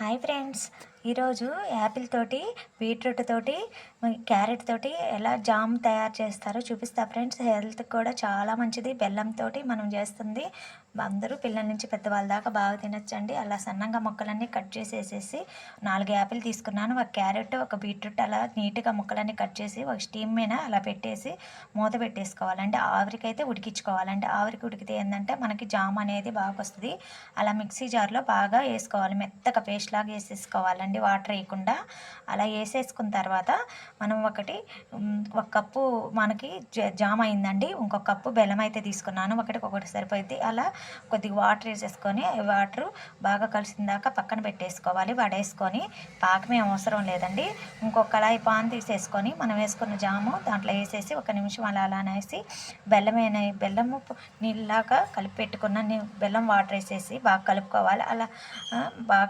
Hi friends, ఈరోజు Apple తోటి, beetroot తోటి, క్యారెట్ తోటి ఎలా జామ్ తయారు చేస్తారో చూపిస్తా ఫ్రెండ్స్. హెల్త్కి కూడా చాలా మంచిది. బెల్లంతో మనం చేస్తుంది. అందరూ పిల్లల నుంచి పెద్దవాళ్ళ దాకా బాగా తినొచ్చండి. అలా సన్నంగా ముక్కలన్నీ కట్ చేసేసేసి 4 యాపిల్ తీసుకున్నాను, ఒక క్యారెట్, ఒక బీట్రూట్ అలా నీట్గా ముక్కలన్నీ కట్ చేసి ఒక స్టీమ్ మీద అలా పెట్టేసి మూత పెట్టేసుకోవాలంటే ఆవిరికైతే ఉడికించుకోవాలంటే ఆవిరికి ఉడికితే ఏంటంటే మనకి జామ్ అనేది బాగా వస్తుంది. అలా మిక్సీ జార్లో బాగా వేసుకోవాలి, మెత్తగా పేస్ట్ లాగా వేసేసుకోవాలండి, వాటర్ వేయకుండా. అలా వేసేసుకున్న తర్వాత మనం ఒక కప్పు మనకి జామ్ అయిందండి, ఇంకొక కప్పు బెల్లం అయితే తీసుకున్నాను. ఒకటి సరిపోయింది. అలా కొద్దిగా వాటర్ వేసేసుకొని వాటర్ బాగా కలిసిన దాకా పక్కన పెట్టేసుకోవాలి. వడేసుకొని పాకమే అవసరం లేదండి. ఇంకొక కళాయి పాన్ తీసేసుకొని మనం వేసుకున్న జాము దాంట్లో వేసేసి 1 నిమిషం అలా అనేసి బెల్లము నీళ్ళలాగా కలిపి పెట్టుకున్న బెల్లం వాటర్ వేసేసి బాగా కలుపుకోవాలి. అలా బాగా